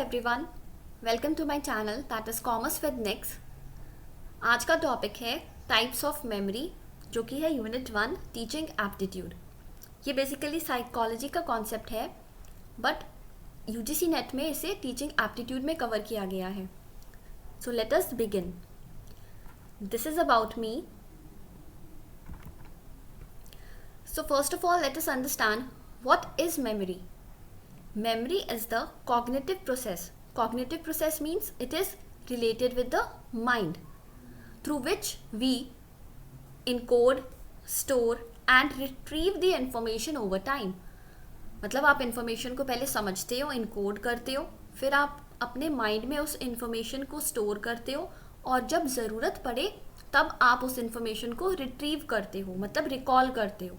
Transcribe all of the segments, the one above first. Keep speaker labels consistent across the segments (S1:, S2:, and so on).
S1: everyone, welcome to my channel that is Commerce with Nix। आज का topic है types of memory, जो कि है यूनिट 1 टीचिंग एप्टीट्यूड। ये बेसिकली साइकोलॉजी का कॉन्सेप्ट है, बट यूजीसी नेट में इसे टीचिंग एप्टीट्यूड में कवर किया गया है। So let us begin. This is about me. So first of all, let us understand what is memory. Memory is the cognitive process. Cognitive process means it is related with the mind, through which we encode, store and retrieve the information over time. मतलब आप information को पहले समझते हो, encode करते हो, फिर आप अपने mind में उस information को store करते हो और जब ज़रूरत पड़े तब आप उस information को retrieve करते हो, मतलब recall करते हो.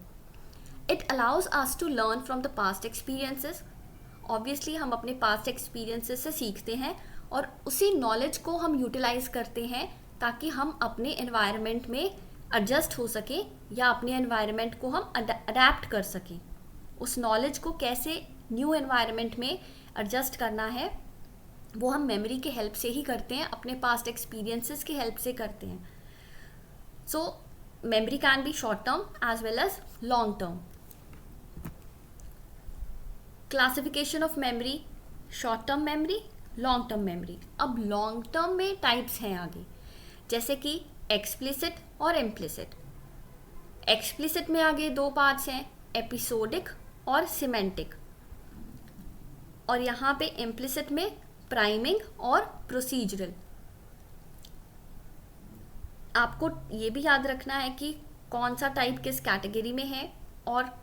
S1: It allows us to learn from the past experiences. Obviously हम अपने पास्ट एक्सपीरियंसेस से सीखते हैं और उसी नॉलेज को हम यूटिलाइज करते हैं ताकि हम अपने एनवायरनमेंट में एडजस्ट हो सकें या अपने एनवायरनमेंट को हम अडेप्ट कर सकें। उस नॉलेज को कैसे न्यू एनवायरनमेंट में एडजस्ट करना है वो हम मेमोरी के हेल्प से ही करते हैं, अपने पास्ट एक्सपीरियंसेस के हेल्प से करते हैं। So memory can be short term as well as long term. Classification of memory, short term memory, long term memory. अब लॉन्ग टर्म में टाइप्स हैं आगे, जैसे कि एक्सप्लिसिट और इम्प्लिसिट। एक्सप्लिसिट में आगे दो पार्ट्स हैं, एपिसोडिक और सिमेंटिक। और यहाँ पे इम्प्लिसिट में प्राइमिंग और प्रोसीजरल। आपको ये भी याद रखना है कि कौन सा टाइप किस कैटेगरी में है, और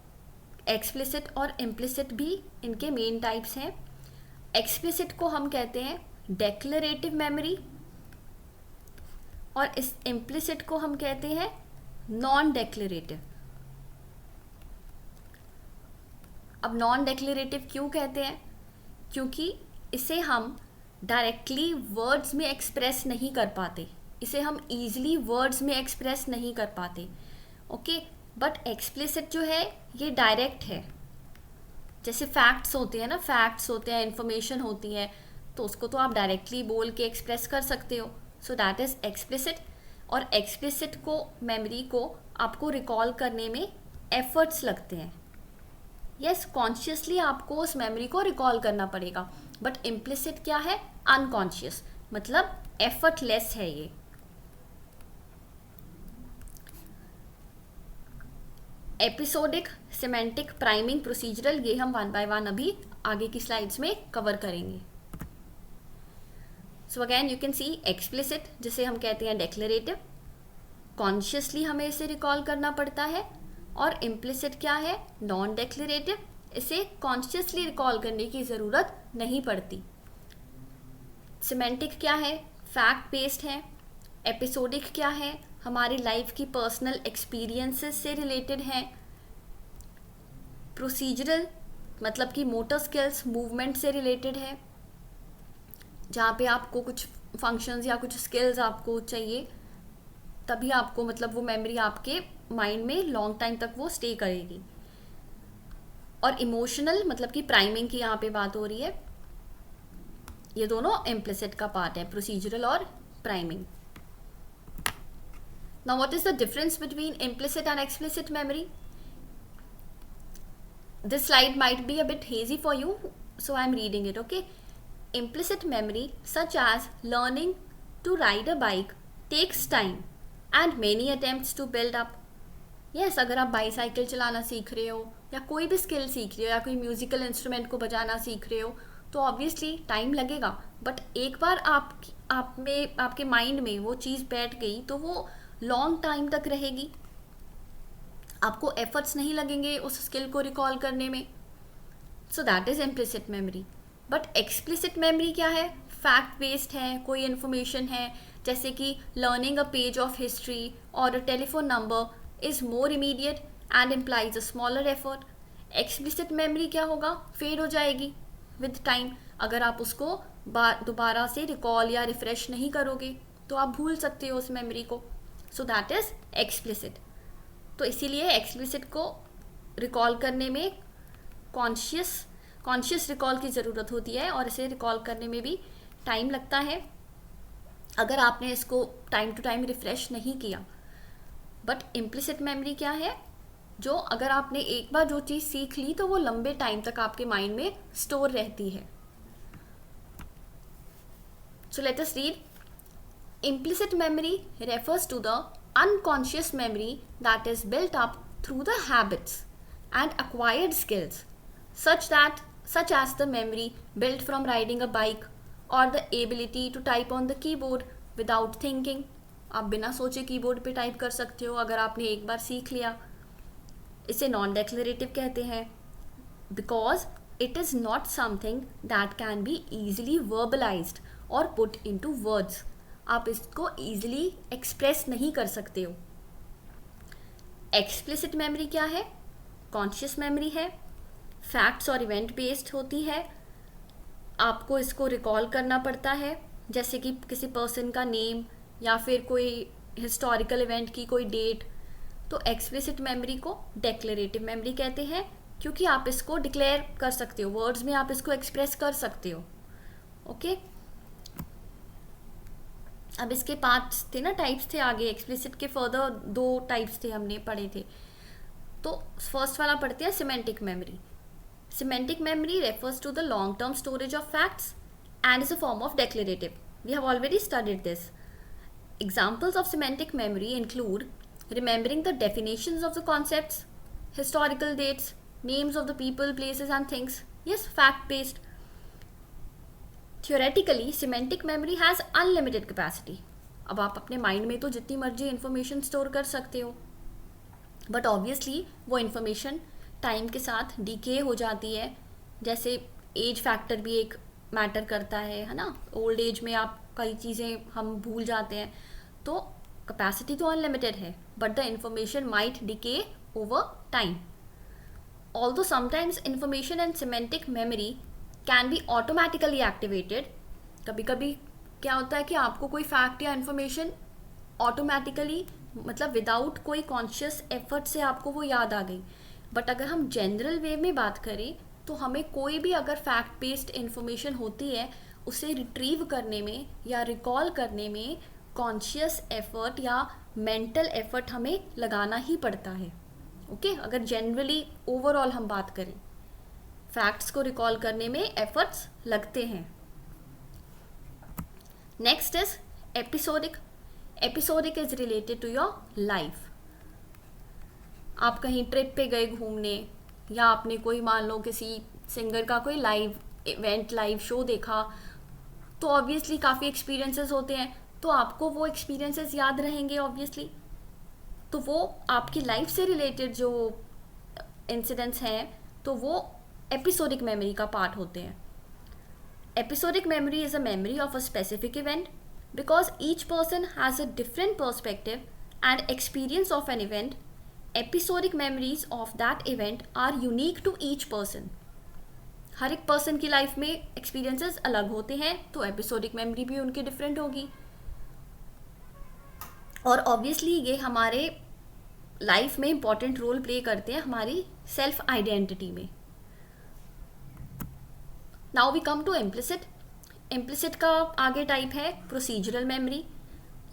S1: एक्सप्लिसिट और इम्प्लिसिट भी इनके मेन टाइप्स हैं। एक्सप्लिसिट को हम कहते हैं डेक्लरेटिव मेमोरी और इस इम्प्लिसिट को हम कहते हैं नॉन डेक्लरेटिव। अब नॉन डेक्लरेटिव क्यों कहते हैं? क्योंकि इसे हम डायरेक्टली वर्ड्स में एक्सप्रेस नहीं कर पाते, इसे हम ईजिली वर्ड्स में एक्सप्रेस नहीं कर पाते। ओके, बट एक्सप्लिसिट जो है ये डायरेक्ट है। जैसे फैक्ट्स होते हैं ना, फैक्ट्स होते हैं, इंफॉर्मेशन होती है, तो उसको तो आप डायरेक्टली बोल के एक्सप्रेस कर सकते हो। सो दैट इज एक्सप्लिसिट। और एक्सप्लिसिट को, मेमोरी को आपको रिकॉल करने में एफर्ट्स लगते हैं। यस, कॉन्शियसली आपको उस मेमोरी को रिकॉल करना पड़ेगा, बट इम्प्लिसिट क्या है? अनकॉन्शियस, मतलब एफर्टलेस है ये। एपिसोडिक, सिमेंटिक, प्राइमिंग, प्रोसीजरल, ये हम वन बाय वन अभी आगे की स्लाइड्स में कवर करेंगे। So again you can see explicit, जिसे हम कहते हैं डेक्लरेटिव, कॉन्शियसली हमें इसे रिकॉल करना पड़ता है। और इम्प्लिसिट क्या है? नॉन डेक्लरेटिव, इसे कॉन्शियसली रिकॉल करने की ज़रूरत नहीं पड़ती। सिमेंटिक क्या है? फैक्ट बेस्ड है। एपिसोडिक क्या है? हमारी लाइफ की पर्सनल एक्सपीरियंसेस से रिलेटेड हैं। प्रोसीजरल मतलब कि मोटर स्किल्स, मूवमेंट से रिलेटेड है, जहाँ पे आपको कुछ फंक्शंस या कुछ स्किल्स आपको चाहिए, तभी आपको मतलब वो मेमोरी आपके माइंड में लॉन्ग टाइम तक वो स्टे करेगी। और इमोशनल मतलब कि प्राइमिंग की यहाँ पे बात हो रही है। ये दोनों इम्प्लिसिट का पार्ट है, प्रोसीजरल और priming. Now what is the difference between implicit and explicit memory? This slide might be a bit hazy for you, so I am reading it, okay? Implicit memory, such as learning to ride a bike, takes time and many attempts to build up. Yes, अगर आप bicycle चलाना सीख रहे हो या कोई भी skill सीख रहे हो या कोई म्यूजिकल इंस्ट्रूमेंट को बजाना सीख रहे हो, तो ऑब्वियसली टाइम लगेगा, बट एक बार आपके माइंड में वो चीज़ बैठ गई तो वो लॉन्ग टाइम तक रहेगी। आपको एफर्ट्स नहीं लगेंगे उस स्किल को रिकॉल करने में। सो that is implicit memory. But explicit memory क्या है? फैक्ट बेस्ड है, कोई इन्फॉर्मेशन है, जैसे कि learning a page of history और a telephone number is more immediate and implies a smaller effort. Explicit memory क्या होगा? फेड हो जाएगी विद टाइम। अगर आप उसको दोबारा से रिकॉल या रिफ्रेश नहीं करोगे तो आप भूल सकते हो उस मेमोरी को। सो दैट इज एक्सप्लिसिट। तो इसीलिए एक्सप्लिसिट को रिकॉल करने में कॉन्शियस रिकॉल की ज़रूरत होती है और इसे रिकॉल करने में भी टाइम लगता है अगर आपने इसको टाइम टू टाइम रिफ़्रेश नहीं किया। बट इम्प्लिसिट मेमोरी क्या है, जो अगर आपने एक बार जो चीज़ सीख ली तो वो लंबे टाइम तक आपके माइंड में स्टोर रहती है। So let us read. Implicit memory refers to the unconscious memory that is built up through the habits and acquired skills, such as the memory built from riding a bike or the ability to type on the keyboard without thinking. आप बिना सोचे keyboard पे type कर सकते हो अगर आपने एक बार सीख लिया। इसे नॉन डेक्लरेटिव कहते हैं because it is not something that can be easily verbalized और पुट इनटू वर्ड्स। आप इसको ईजिली एक्सप्रेस नहीं कर सकते हो। एक्सप्लिसिट मेमोरी क्या है? कॉन्शियस मेमोरी है, फैक्ट्स और इवेंट बेस्ड होती है। आपको इसको रिकॉल करना पड़ता है, जैसे कि किसी पर्सन का नेम या फिर कोई हिस्टोरिकल इवेंट की कोई डेट। तो एक्सप्लिसिट मेमोरी को डेक्लरेटिव मेमोरी कहते हैं क्योंकि आप इसको डिक्लेयर कर सकते हो, वर्ड्स में आप इसको एक्सप्रेस कर सकते हो। ओके अब इसके 5 थे ना टाइप्स थे, आगे एक्सप्लिसिट के फर्दर 2 टाइप्स थे हमने पढ़े थे। तो फर्स्ट वाला पढ़ते हैं semantic memory. Semantic memory refers to the long term storage of facts and is a form of declarative. We have already studied this. Examples of semantic memory include remembering the definitions of the concepts, historical dates, names of the people, places and things. Yes, fact based. Theoretically, semantic memory has unlimited capacity. अब आप अपने mind में तो जितनी मर्जी information store कर सकते हो, बट ऑब्वियसली वो इन्फॉर्मेशन टाइम के साथ डीके हो जाती है। जैसे एज फैक्टर भी एक मैटर करता है ना। ओल्ड एज में आप कई चीज़ें हम भूल जाते हैं। तो कैपेसिटी तो अनलिमिटेड है, but the information might decay over time. Although sometimes information and semantic memory can be automatically activated, कभी कभी क्या होता है कि आपको कोई फैक्ट या इन्फॉर्मेशन ऑटोमेटिकली मतलब विदाउट कोई कॉन्शियस एफर्ट से आपको वो याद आ गई। बट अगर हम जनरल वे में बात करें तो हमें कोई भी अगर फैक्ट बेस्ड इन्फॉर्मेशन होती है उसे रिट्रीव करने में या रिकॉल करने में कॉन्शियस एफर्ट या मेंटल एफर्ट हमें लगाना ही पड़ता है। ओके अगर जनरली ओवरऑल हम बात करें, फैक्ट्स को रिकॉल करने में एफर्ट्स लगते हैं। Next is episodic. Episodic is related to your life. आप कहीं ट्रिप पे गए घूमने, या आपने कोई मान लो किसी सिंगर का कोई लाइव इवेंट लाइव शो देखा, तो ऑब्वियसली काफ़ी एक्सपीरियंसेस होते हैं, तो आपको वो एक्सपीरियंसेस याद रहेंगे ऑब्वियसली। तो वो आपकी लाइफ से रिलेटेड जो इंसिडेंट्स हैं तो वो एपिसोडिक मेमोरी का पार्ट होते हैं। Episodic memory is a memory of a specific event because each person has a different perspective and experience of an event. Episodic memories of that event are unique to each person. हर एक person की life में experiences अलग होते हैं, तो episodic memory भी उनकी डिफरेंट होगी। और ऑब्वियसली ये हमारे लाइफ में इंपॉर्टेंट रोल प्ले करते हैं हमारी सेल्फ आइडेंटिटी में। Now we come to implicit. Implicit का आगे टाइप है procedural memory,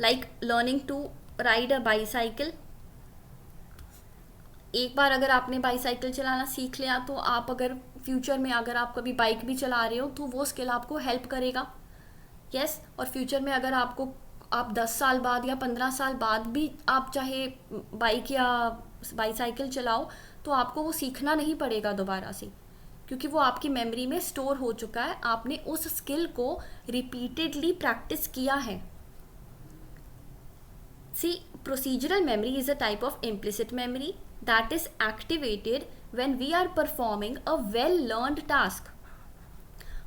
S1: like learning to ride a bicycle. एक बार अगर आपने बाईसाइकिल चलाना सीख लिया तो आप अगर फ्यूचर में अगर आप कभी बाइक भी चला रहे हो तो वो स्किल आपको हेल्प करेगा। यस और फ्यूचर में अगर आप 10 साल बाद या 15 साल बाद भी आप चाहे बाइक या बाईसाइकिल चलाओ तो आपको वो सीखना नहीं पड़ेगा दोबारा से, क्योंकि वो आपकी मेमोरी में स्टोर हो चुका है। आपने उस स्किल को रिपीटेडली प्रैक्टिस किया है। See procedural memory is a type of implicit memory that is activated when we are performing a well-learned task.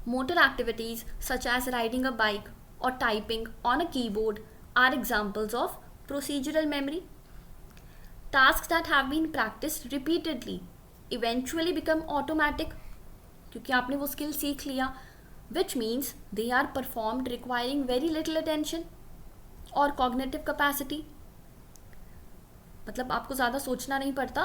S1: Motor activities such as riding a bike or typing on a keyboard are examples of procedural memory. Tasks that have been practiced repeatedly eventually become automatic क्योंकि आपने वो skill सीख लिया, which means they are performed requiring very little attention or cognitive capacity. मतलब आपको ज़्यादा सोचना नहीं पड़ता,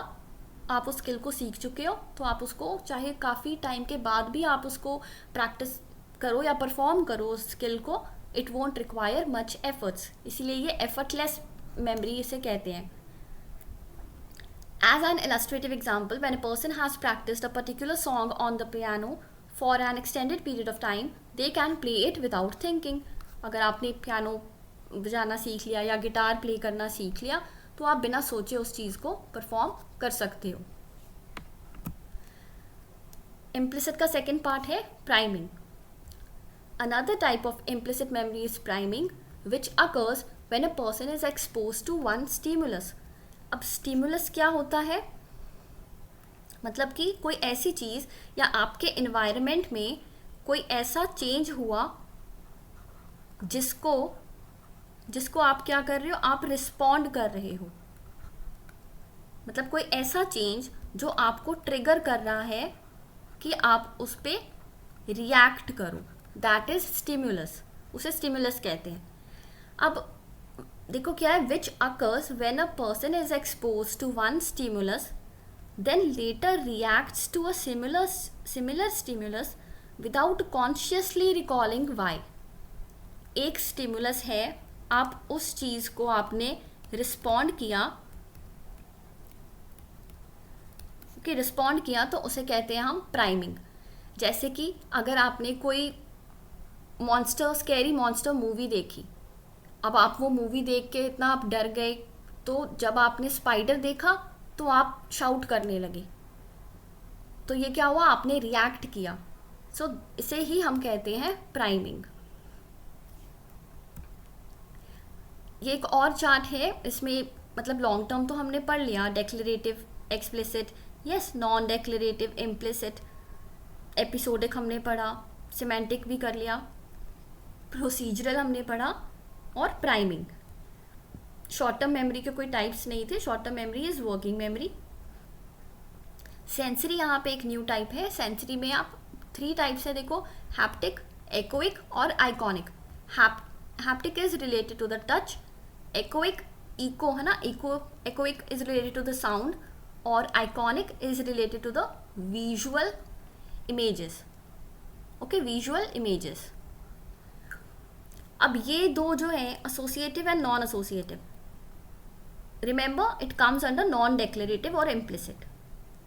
S1: आप उस स्किल को सीख चुके हो तो आप उसको चाहे काफ़ी टाइम के बाद भी आप उसको प्रैक्टिस करो या परफॉर्म करो उस स्किल को, it won't require much efforts, इसीलिए ये एफर्टलेस मेमोरी इसे कहते हैं. As an illustrative example, when a person has practiced a particular song on the piano for an extended period of time, they can play it without thinking. अगर आपने piano बजाना सीख लिया या गिटार प्ले करना सीख लिया तो आप बिना सोचे उस चीज़ को परफॉर्म कर सकते हो. Implicit का सेकेंड पार्ट है priming. Another type of implicit memory is priming, which occurs when a person is exposed to one stimulus. अब स्टिमुलस क्या होता है, मतलब कि कोई ऐसी चीज़ या आपके इन्वायरमेंट में कोई ऐसा चेंज हुआ जिसको आप क्या कर रहे हो, आप रिस्पॉन्ड कर रहे हो. मतलब कोई ऐसा चेंज जो आपको ट्रिगर कर रहा है कि आप उस पर रिएक्ट करो, दैट इज स्टिमुलस, उसे स्टिमुलस कहते हैं. अब देखो क्या है, which occurs when a person is expose to one stimulus then later reacts to a similar stimulus without consciously recalling why. एक स्टिमुलस है, आप उस चीज़ को आपने रिस्पॉन्ड किया तो उसे कहते हैं हम प्राइमिंग. जैसे कि अगर आपने कोई स्कैरी मॉन्स्टर मूवी देखी, अब आप वो मूवी देख के इतना आप डर गए तो जब आपने स्पाइडर देखा तो आप शाउट करने लगे, तो ये क्या हुआ, आपने रिएक्ट किया. सो इसे ही हम कहते हैं प्राइमिंग. ये एक और चार्ट है, इसमें मतलब लॉन्ग टर्म तो हमने पढ़ लिया, declarative, explicit, yes, non declarative, implicit, episodic हमने पढ़ा, सिमेंटिक भी कर लिया, प्रोसीजरल हमने पढ़ा और प्राइमिंग. शॉर्ट टर्म मेमोरी के कोई टाइप्स नहीं थे, short term memory is working memory. Sensory यहाँ पे एक न्यू टाइप है. सेंसरी में आप 3 टाइप्स है, देखो, हैप्टिक, एक्ोइक और iconic. Haptic is related to the touch, echoic echo है ना, echoic is related to the sound और iconic is related to the visual images. Okay, visual images. अब ये दो जो है associative and non associative, remember it comes under non declarative और implicit.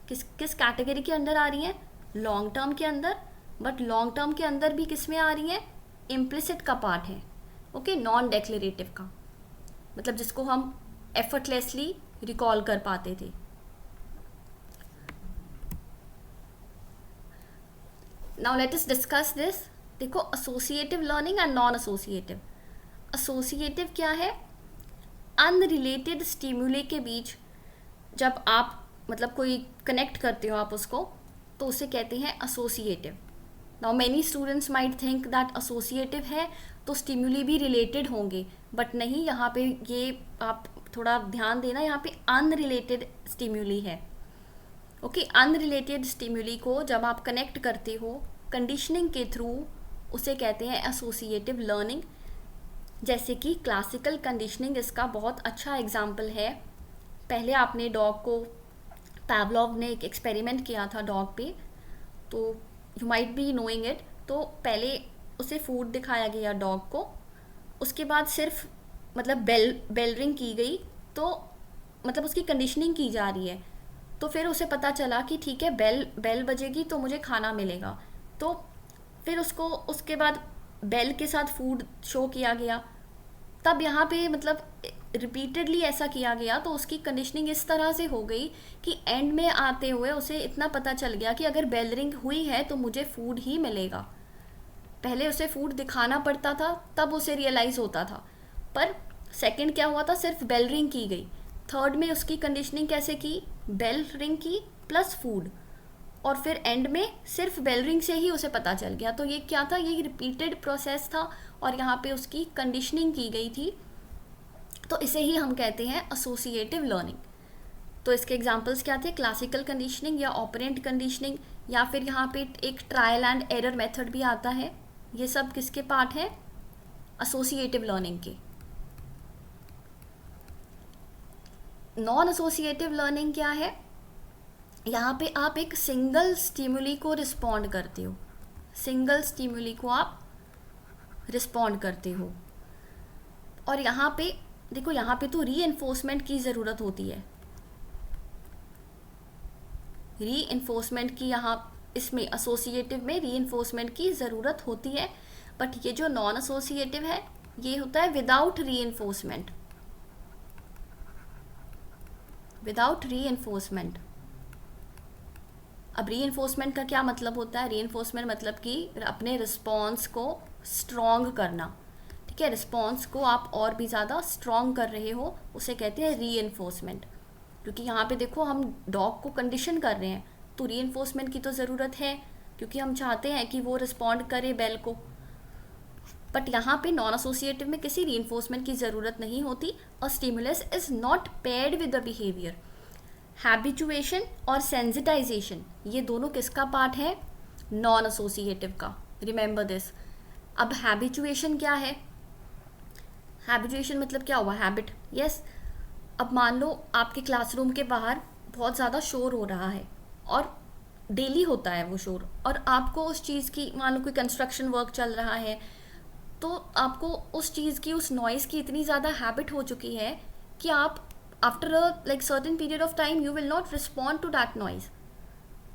S1: किस कैटेगरी के अंदर आ रही हैं, लॉन्ग टर्म के अंदर, बट लॉन्ग टर्म के अंदर भी किस में आ रही हैं, इम्प्लिसिट का पार्ट है. ओके, नॉन डेक्लेरेटिव का मतलब जिसको हम एफर्टलेसली रिकॉल कर पाते थे. Now let us discuss this. देखो, associative learning and non associative. Associative क्या है, अनरिलेटेड स्टिमुले के बीच जब आप मतलब कोई कनेक्ट करते हो आप उसको, तो उसे कहते हैं associative. Now many students might think that associative है तो स्टिमुली भी रिलेटेड होंगे, बट नहीं, यहाँ पे ये आप थोड़ा ध्यान देना, यहाँ पे अनरिलेटेड स्टिमुली है. ओके, अनरिलेटेड स्टिमुली को जब आप कनेक्ट करते हो कंडीशनिंग के थ्रू, उसे कहते हैं एसोसिएटिव लर्निंग. जैसे कि क्लासिकल कंडीशनिंग इसका बहुत अच्छा एग्जाम्पल है. पहले आपने डॉग को, पैवलोव ने एक एक्सपेरिमेंट किया था डॉग पे, तो you might be knowing it. तो पहले उसे फूड दिखाया गया डॉग को, उसके बाद सिर्फ मतलब बेल रिंग की गई, तो मतलब उसकी कंडीशनिंग की जा रही है. तो फिर उसे पता चला कि ठीक है, बेल बजेगी तो मुझे खाना मिलेगा. तो फिर उसको उसके बाद बेल के साथ फूड शो किया गया. तब यहाँ पे मतलब रिपीटेडली ऐसा किया गया, तो उसकी कंडीशनिंग इस तरह से हो गई कि एंड में आते हुए उसे इतना पता चल गया कि अगर बेल रिंग हुई है तो मुझे फूड ही मिलेगा. पहले उसे फूड दिखाना पड़ता था तब उसे रियलाइज़ होता था, पर सेकंड क्या हुआ था, सिर्फ बेल रिंग की गई. थर्ड में उसकी कंडीशनिंग कैसे की, बेल रिंग की प्लस फूड, और फिर एंड में सिर्फ बेल रिंग से ही उसे पता चल गया. तो ये क्या था, ये रिपीटेड प्रोसेस था और यहाँ पे उसकी कंडीशनिंग की गई थी. तो इसे ही हम कहते हैं एसोसिएटिव लर्निंग. तो इसके एग्जांपल्स क्या थे, क्लासिकल कंडीशनिंग या ऑपरेंट कंडीशनिंग, या फिर यहाँ पे एक ट्रायल एंड एरर मेथड भी आता है. ये सब किसके पार्ट है, एसोसिएटिव लर्निंग के. नॉन एसोसिएटिव लर्निंग क्या है, यहाँ पे आप एक सिंगल स्टिमुली को रिस्पॉन्ड करते हो, सिंगल स्टिमुली को आप रिस्पॉन्ड करते हो। और यहाँ पे देखो, यहाँ पे तो रीइंफोर्समेंट की ज़रूरत होती है, रीइंफोर्समेंट की, यहाँ इसमें एसोसिएटिव में रीइंफोर्समेंट की ज़रूरत होती है। बट ये जो नॉन एसोसिएटिव है ये होता है विदाउट रीइंफोर्समेंट, विदाउट रीइंफोर्समेंट। अब रीइंफोर्समेंट का क्या मतलब होता है? रीइंफोर्समेंट मतलब कि अपने रिस्पॉन्स को स्ट्रॉन्ग करना, ठीक है, रिस्पॉन्स को आप और भी ज़्यादा स्ट्रॉन्ग कर रहे हो, उसे कहते हैं रीइंफोर्समेंट। क्योंकि यहाँ पे देखो हम डॉग को कंडीशन कर रहे हैं, तो रीइंफोर्समेंट की तो ज़रूरत है, क्योंकि हम चाहते हैं कि वो रिस्पॉन्ड करे बेल को। बट यहाँ पे नॉन एसोसिएटिव में किसी रीइंफोर्समेंट की ज़रूरत नहीं होती। A stimulus is not paired with the behaviour. Habituation और सेंसिटाइजेशन ये दोनों किसका पार्ट है? नॉन एसोसिएटिव का। Remember this. अब हैबिचुएशन क्या है? हैबिचुएशन मतलब क्या हुआ? हैबिट। यस। अब मान लो आपके क्लासरूम के बाहर बहुत ज़्यादा शोर हो रहा है और डेली होता है वो शोर, और आपको उस चीज़ की, मान लो कोई कंस्ट्रक्शन वर्क चल रहा है, तो आपको उस चीज़ की, उस नॉइज़ की इतनी ज़्यादा हैबिट हो चुकी है कि आप after a like certain period of time you will not respond to that noise,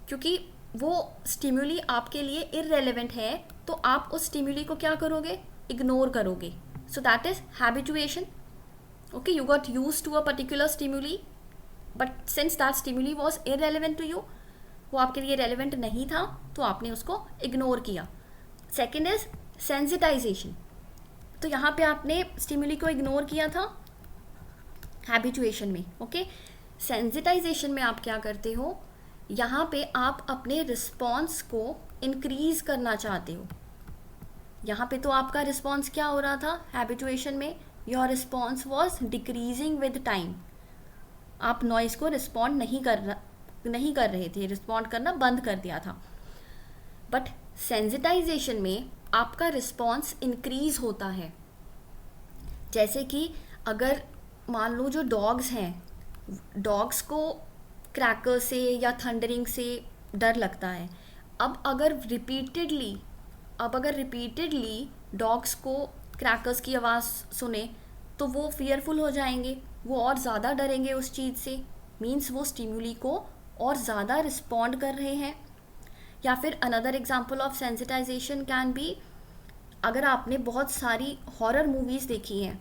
S1: क्योंकि वो स्टिम्युली आपके लिए इररेलेवेंट है, तो आप उस स्टिम्युली को क्या करोगे? इग्नोर करोगे। So that is habituation. Okay, you got use to a particular stimuli, but since that stimuli was irrelevant to you, वो आपके लिए रेलिवेंट नहीं था, तो आपने उसको इग्नोर किया। Second is sensitization. तो यहाँ पे आपने स्टिम्युली को इग्नोर किया था हैबिचुएशन में। ओके, सेंसिटाइजेशन में आप क्या करते हो? यहाँ पे आप अपने रिस्पॉन्स को इंक्रीज करना चाहते हो। यहाँ पे तो आपका रिस्पॉन्स क्या हो रहा था? हैबिचुएशन में your response was decreasing with time. आप नॉइज़ को रिस्पॉन्ड नहीं कर रहे थे, रिस्पॉन्ड करना बंद कर दिया था। बट सेंसिटाइजेशन में आपका रिस्पॉन्स इंक्रीज होता है। जैसे कि अगर मान लो जो डॉग्स हैं, डॉग्स को क्रैकर से या थंडरिंग से डर लगता है। अब अगर रिपीटेडली डॉग्स को क्रैकर्स की आवाज़ सुने तो वो फियरफुल हो जाएंगे, वो और ज़्यादा डरेंगे उस चीज़ से। मीन्स वो स्टिम्युली को और ज़्यादा रिस्पॉन्ड कर रहे हैं। या फिर another example of sensitization can be, अगर आपने बहुत सारी हॉरर मूवीज़ देखी हैं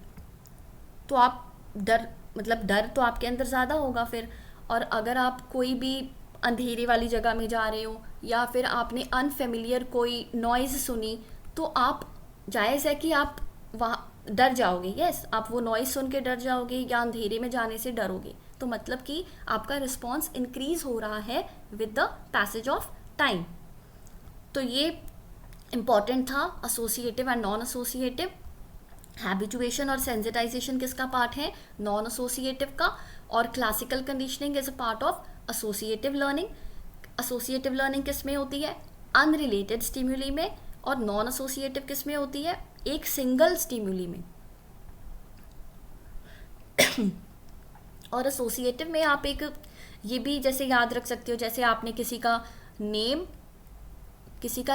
S1: तो आप डर तो आपके अंदर ज़्यादा होगा फिर। और अगर आप कोई भी अंधेरे वाली जगह में जा रहे हो या फिर आपने अनफेमिलियर कोई नॉइज़ सुनी, तो आप, जायज़ है कि आप वहाँ डर जाओगे। यस, आप वो नॉइज़ सुन के डर जाओगे या अंधेरे में जाने से डरोगे। तो मतलब कि आपका रिस्पॉन्स इंक्रीज हो रहा है with the passage of time. तो ये इम्पॉर्टेंट था, associative and non associative. Habituation और सेंसिटाइजेशन किसका पार्ट है? नॉन एसोसिएटिव का। और classical conditioning is a part of associative learning. Associative learning किस में होती है? अनरिलेटेड स्टिम्युली में। और नॉन एसोसिएटिव किस में होती है? एक सिंगल स्टिम्युली में। और एसोसिएटिव में आप एक ये भी जैसे याद रख सकते हो, जैसे आपने किसी का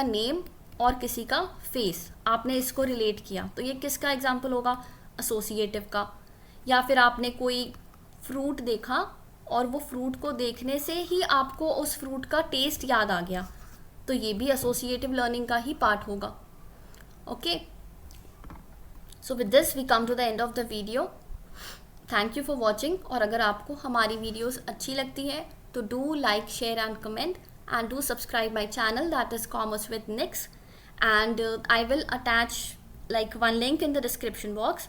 S1: नेम और किसी का फेस, आपने इसको रिलेट किया, तो ये किसका एग्जाम्पल होगा? एसोसिएटिव का। या फिर आपने कोई फ्रूट देखा और वो फ्रूट को देखने से ही आपको उस फ्रूट का टेस्ट याद आ गया, तो ये भी एसोसिएटिव लर्निंग का ही पार्ट होगा। Okay, so with this we come to the end of the video. Thank you for watching. और अगर आपको हमारी वीडियोस अच्छी लगती है तो do like, share and comment, and do subscribe my channel, that is Commerce with Nix, and I will attach like one link in the description box.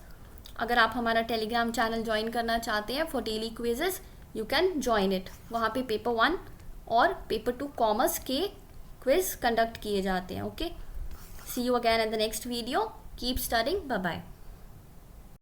S1: अगर आप हमारा टेलीग्राम चैनल ज्वाइन करना चाहते हैं for daily quizzes, you can join it. वहाँ पे paper 1 और paper 2 commerce के क्विज कंडक्ट किए जाते हैं। Okay, see you again in the next video. Keep studying, bye bye.